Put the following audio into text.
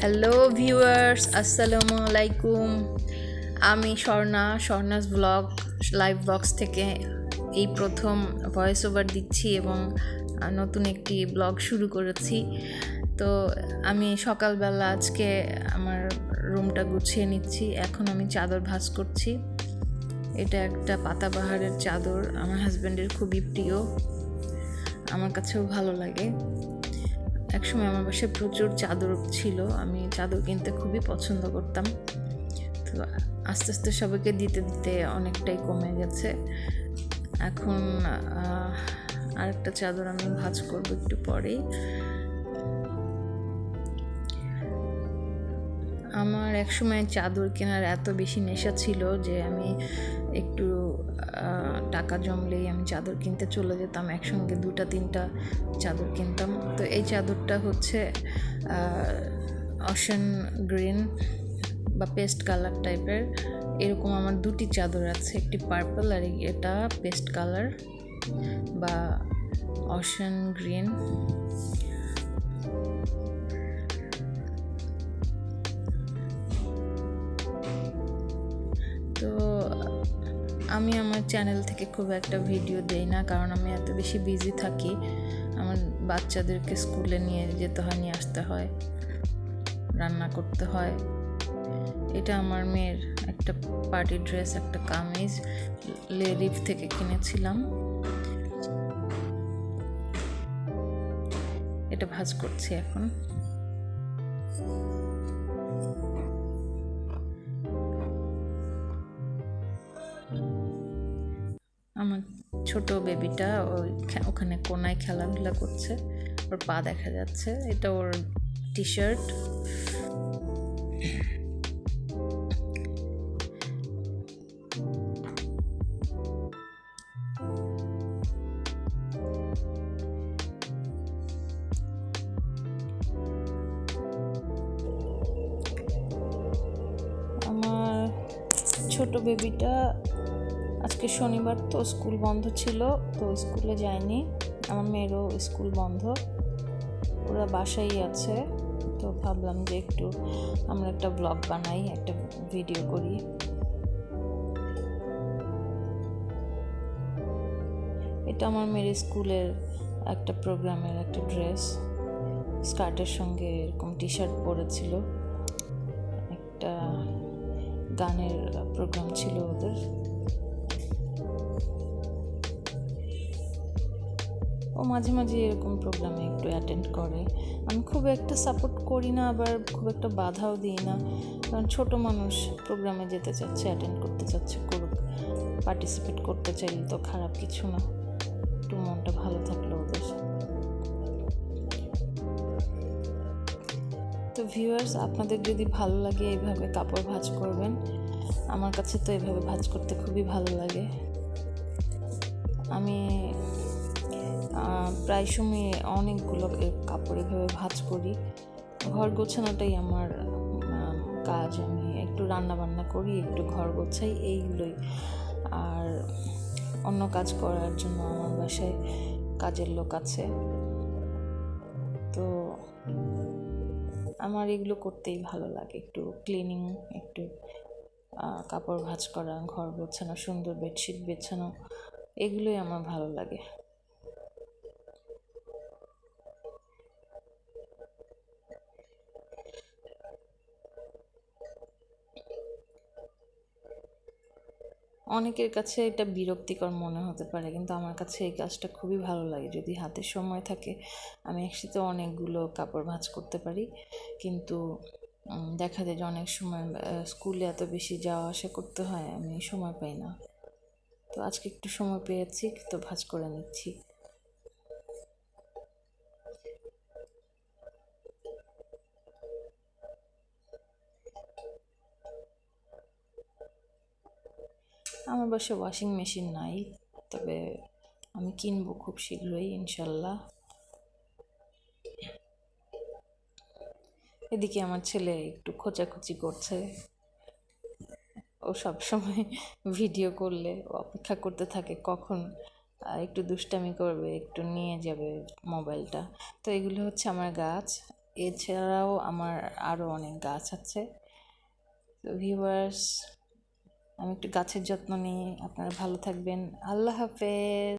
Hello viewers, আসসালামু আলাইকুম। আমি স্বর্ণাস ব্লগ লাইভ বক্স থেকে এই প্রথম ভয়েস ওভার দিচ্ছি এবং নতুন একটি ব্লগ শুরু করেছি। তো আমি সকালবেলা আজকে আমার রুমটা গুছিয়ে নিচ্ছি। এখন আমি চাদর ভাঁজ করছি। এটা একটা পাতাবাহারের চাদর, আমার হাজব্যান্ডের খুবই প্রিয়, আমার কাছেও ভালো লাগে। একসময় আমার বাসায় প্রচুর চাদর ছিল, আমি চাদর কিনতে খুবই পছন্দ করতাম। তো আস্তে আস্তে সবাইকে দিতে দিতে অনেকটাই কমে গেছে। এখন আরেকটা চাদর আমি ভাঁজ করবো একটু পরেই। আমার একসময় চাদর কেনার এত বেশি নেশা ছিল যে আমি একটু টাকা জমলেই আমি চাদর কিনতে চলে যেতাম, একসঙ্গে 2-3টা চাদর কিনতাম। তো এই চাদরটা হচ্ছে অশান গ্রিন বা পেস্ট কালার টাইপের। এরকম আমার 2টি চাদর আছে, একটি পার্পল আর এটা পেস্ট কালার বা অশান গ্রিন। তো আমি আমার চ্যানেল থেকে খুব একটা ভিডিও দেই না, কারণ আমি এত বেশি বিজি থাকি। আমার বাচ্চাদেরকে স্কুলে নিয়ে যেতে হয়, নিয়ে আসতে হয়, রান্না করতে হয়। এটা আমার মেয়ের একটা পার্টি ড্রেস, একটা কামিজ লেরিফ থেকে কিনেছিলাম। এটা ভাঁজ করছি এখন। আমার ছোট বেবিটা ওখানে কোনায় খেলাধুলা করছে, ওর পা দেখা যাচ্ছে। এটা ওর টি শার্ট। আমার ছোট বেবিটা আজকে শনিবার, তো স্কুল বন্ধ ছিল, তো স্কুলে যায়নি। আমার মেয়েরও স্কুল বন্ধ, ওরা বাসায় আছে। তো ভাবলাম যে একটু আমরা একটা ব্লগ বানাই, একটা ভিডিও করি। এটা আমার মেয়ের স্কুলের একটা প্রোগ্রামের একটা ড্রেস, স্কার্টের সঙ্গে এরকম টি শার্ট পরেছিল। একটা গানের প্রোগ্রাম ছিল ওদের। ও মাঝে মাঝে এরকম প্রোগ্রামে একটু অ্যাটেন্ড করে। আমি খুব একটা সাপোর্ট করি না, আবার খুব একটা বাধাও দিই না, কারণ ছোট মানুষ প্রোগ্রামে যেতে চাচ্ছে, অ্যাটেন্ড করতে চাচ্ছে, করুক। পার্টিসিপেট করতে চাইলে তো খারাপ কিছু না, একটু মনটা ভালো থাকলো ওদের। তো ভিউয়ার্স, আপনাদের যদি ভালো লাগে এইভাবে কাপড় ভাঁজ করবেন। আমার কাছে তো এইভাবে ভাঁজ করতে খুবই ভালো লাগে। আমি প্রায় সময় অনেকগুলো কাপড় এভাবে ভাঁজ করি। ঘর গোছানোটাই আমার কাজ। আমি একটু রান্না বান্না করি, একটু ঘর গোছাই, এইগুলোই। আর অন্য কাজ করার জন্য আমার বাসায় কাজের লোক আছে, তো আমার এগুলো করতেই ভালো লাগে। একটু ক্লিনিং, একটু কাপড় ভাঁজ করা, ঘর গোছানো, সুন্দর বেডশিট বেছানো, এগুলোই আমার ভালো লাগে। অনেকের কাছে এটা বিরক্তিকর মনে হতে পারে, কিন্তু আমার কাছে এই কাজটা খুবই ভালো লাগে। যদি হাতে সময় থাকে আমি একসাথে অনেকগুলো কাপড় ভাঁজ করতে পারি, কিন্তু দেখা যায় যে অনেক সময় স্কুলে এত বেশি যাওয়া আসা করতে হয়, আমি সময় পাই না। তো আজকে একটু সময় পেয়েছি, তো ভাঁজ করে নিচ্ছি। আমার বাসায় ওয়াশিং মেশিন নাই, তবে আমি কিনবো খুব শীঘ্রই ইনশাল্লাহ। এদিকে আমার ছেলে একটু খোঁচাখুচি করছে। ও সবসময় ভিডিও করলে অপেক্ষা করতে থাকে কখন একটু দুষ্টামি করবে, একটু নিয়ে যাবে মোবাইলটা। তো এগুলো হচ্ছে আমার গাছ। এছাড়াও আমার আরও অনেক গাছ আছে। তো ভিউয়ার্স, আমি একটু গাছের যত্ন নিই। আপনারা ভালো থাকবেন। আল্লাহ হাফেজ।